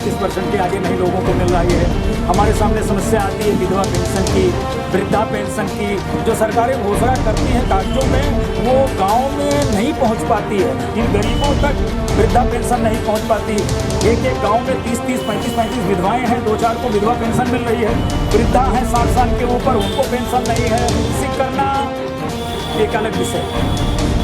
33% के आगे नहीं लोगों को मिल रही है। हमारे सामने समस्या आती है विधवा पेंशन की, वृद्धा पेंशन की। जो सरकारें घोषणा करती हैं कागजों में, वो गांव में नहीं पहुंच पाती है। इन गरीबों तक वृद्धा पेंशन नहीं पहुंच पाती। एक एक गांव में 30-30, 35-35 विधवाएं हैं, 2-4 को विधवा पेंशन मिल रही है। वृद्धा हैं 60 साल के ऊपर, उनको पेंशन नहीं है। सिक करना एक अलग विषय है,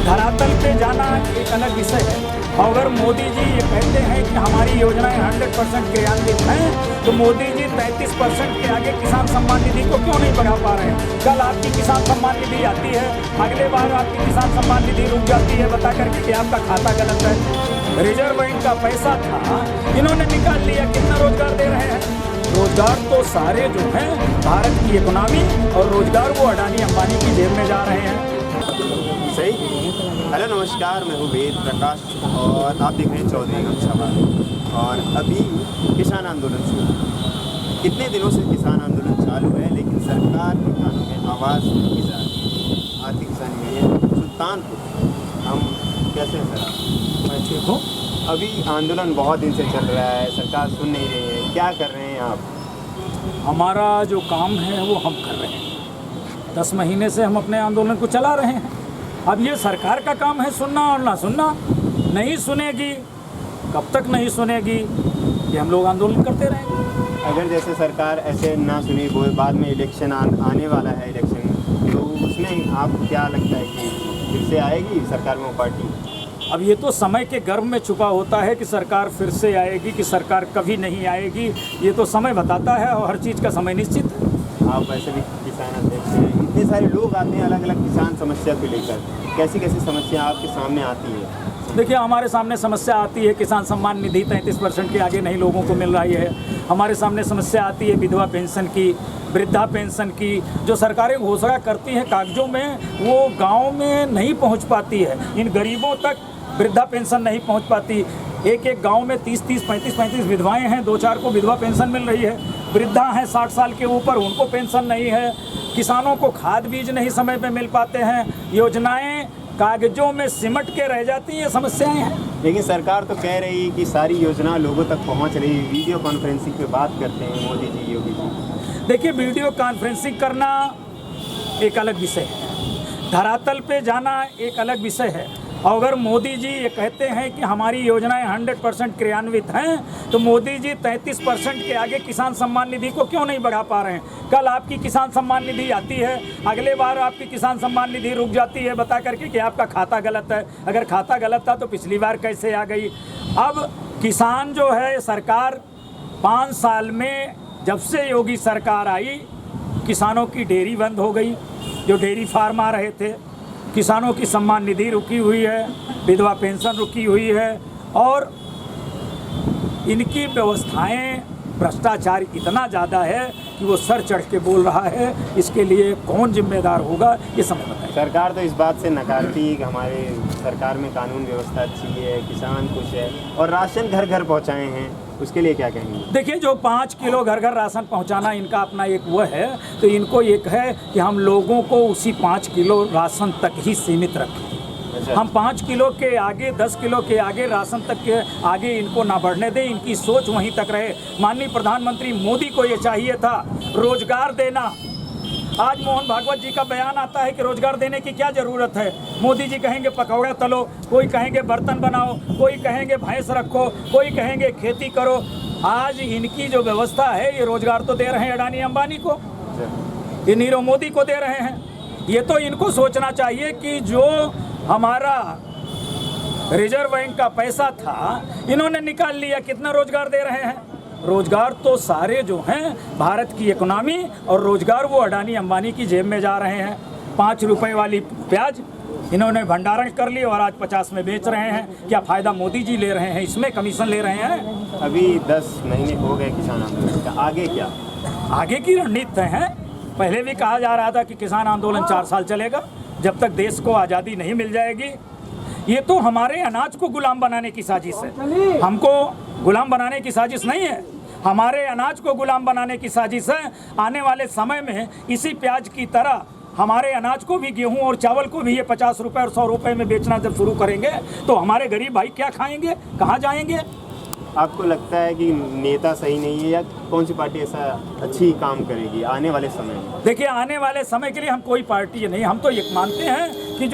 धरातल पे जाना एक अलग विषय है। अगर मोदी जी ये कहते हैं कि हमारी योजनाएं 100% क्रियान्वित हैं, तो मोदी जी 33% के आगे किसान सम्मान निधि को क्यों नहीं बढ़ा पा रहे हैं? कल आपकी किसान सम्मान निधि आती है, अगले बार आपकी किसान सम्मान निधि रुक जाती है बता करके कि आपका खाता गलत है। रिजर्व बैंक का पैसा था, इन्होंने निकाल लिया। कितना रोजगार दे रहे हैं? रोजगार तो सारे जो हैं भारत की इकोनॉमी और रोजगार वो अडानी अंबानी की जेब में जा रहे हैं। सही। हेलो नमस्कार, मैं हूँ वेद प्रकाश और आप देख रहे हैं चौधरी गमछाबाज। और अभी किसान आंदोलन शुरू, कितने दिनों से किसान आंदोलन चालू है, लेकिन सरकार के कानों में आवाज़ नहीं जा रही। आर्थिक किसान यूनियन सुल्तानपुर, हम कैसे हैं सर? मैं ठीक हूँ। अभी आंदोलन बहुत दिन से चल रहा है, सरकार सुन नहीं रही है, क्या कर रहे हैं आप? हमारा जो काम है वो हम कर रहे हैं। 10 महीने से हम अपने आंदोलन को चला रहे हैं। अब ये सरकार का काम है सुनना और ना सुनना। नहीं सुनेगी, कब तक नहीं सुनेगी कि हम लोग आंदोलन करते रहेंगे। अगर जैसे सरकार ऐसे ना सुनी, वो बाद में इलेक्शन आने वाला है, इलेक्शन, तो उसमें आपको क्या लगता है कि फिर से आएगी सरकार में वो पार्टी? अब ये तो समय के गर्भ में छुपा होता है कि सरकार फिर से आएगी कि सरकार कभी नहीं आएगी, ये तो समय बताता है और हर चीज़ का समय निश्चित है। आप वैसे भी किसान अध्यक्ष हैं, इतने सारे लोग आते हैं अलग अलग किसान समस्या को लेकर, कैसी कैसी समस्या आपके सामने आती है? देखिए, हमारे सामने समस्या आती है किसान सम्मान निधि 33% के आगे नहीं लोगों को मिल रही है। हमारे सामने समस्या आती है विधवा पेंशन की, वृद्धा पेंशन की। जो सरकारें घोषणा करती हैं कागजों में, वो गांव में नहीं पहुंच पाती है। इन गरीबों तक वृद्धा पेंशन नहीं पहुंच पाती। एक एक गांव में 30-30, 35-35 विधवाएं हैं, 2-4 को विधवा पेंशन मिल रही है। वृद्धा हैं 60 साल के ऊपर, उनको पेंशन नहीं है। किसानों को खाद बीज नहीं समय पे मिल पाते हैं। योजनाएं कागजों में सिमट के रह जाती हैं, समस्याएं हैं। लेकिन सरकार तो कह रही कि सारी योजना लोगों तक पहुंच रही, वीडियो कॉन्फ्रेंसिंग पे बात करते हैं मोदी जी, योगी जी। देखिए, वीडियो कॉन्फ्रेंसिंग करना एक अलग विषय है, धरातल पे जाना एक अलग विषय है। अगर मोदी जी ये कहते हैं कि हमारी योजनाएं 100% क्रियान्वित हैं, तो मोदी जी 33% के आगे किसान सम्मान निधि को क्यों नहीं बढ़ा पा रहे हैं? कल आपकी किसान सम्मान निधि आती है, अगले बार आपकी किसान सम्मान निधि रुक जाती है बता करके कि आपका खाता गलत है। अगर खाता गलत था तो पिछली बार कैसे आ गई? अब किसान जो है, सरकार 5 साल में जब से योगी सरकार आई, किसानों की डेयरी बंद हो गई, जो डेयरी फार्म आ रहे थे। किसानों की सम्मान निधि रुकी हुई है, विधवा पेंशन रुकी हुई है, और इनकी व्यवस्थाएं, भ्रष्टाचार इतना ज़्यादा है कि वो सर चढ़ के बोल रहा है। इसके लिए कौन जिम्मेदार होगा, ये समय बताएं। सरकार तो इस बात से नकारती है कि हमारे सरकार में कानून व्यवस्था अच्छी है, किसान खुश है, और राशन घर घर पहुंचाए हैं, उसके लिए क्या कहेंगे? देखिए, जो 5 किलो घर घर राशन पहुंचाना इनका अपना एक वो है, तो इनको एक है कि हम लोगों को उसी 5 किलो राशन तक ही सीमित रखें। अच्छा। हम 5 किलो के आगे, 10 किलो के आगे, राशन तक के आगे इनको ना बढ़ने दें। इनकी सोच वहीं तक रहे। माननीय प्रधानमंत्री मोदी को ये चाहिए था रोजगार देना। आज मोहन भागवत जी का बयान आता है कि रोजगार देने की क्या ज़रूरत है। मोदी जी कहेंगे पकौड़ा तलो, कोई कहेंगे बर्तन बनाओ, कोई कहेंगे भैंस रखो, कोई कहेंगे खेती करो। आज इनकी जो व्यवस्था है, ये रोजगार तो दे रहे हैं अडानी अंबानी को, ये नीरव मोदी को दे रहे हैं। ये तो इनको सोचना चाहिए कि जो हमारा रिजर्व बैंक का पैसा था, इन्होंने निकाल लिया। कितना रोजगार दे रहे हैं? रोजगार तो सारे जो हैं भारत की इकोनॉमी और रोजगार वो अडानी अंबानी की जेब में जा रहे हैं। 5 रुपए वाली प्याज इन्होंने भंडारण कर ली और आज 50 में बेच रहे हैं। क्या फ़ायदा मोदी जी ले रहे हैं? इसमें कमीशन ले रहे हैं। अभी 10 महीने हो गए किसान आंदोलन का, आगे क्या? आगे की रणनीति तय है। पहले भी कहा जा रहा था कि किसान आंदोलन 4 साल चलेगा, जब तक देश को आज़ादी नहीं मिल जाएगी। ये तो हमारे अनाज को गुलाम बनाने की साजिश है। हमको गुलाम बनाने की साजिश नहीं है, हमारे अनाज को गुलाम बनाने की साजिश है। आने वाले समय में इसी प्याज की तरह हमारे अनाज को भी, गेहूं और चावल को भी ये 50 रुपये और 100 रुपये में बेचना जब शुरू करेंगे, तो हमारे गरीब भाई क्या खाएंगे, कहाँ जाएंगे? आपको लगता है कि नेता सही नहीं है या कौन सी पार्टी ऐसा अच्छी काम करेगी आने वाले समय में? देखिए, आने वाले समय के लिए हम कोई पार्टी नहीं, हम तो ये मानते हैं कि जो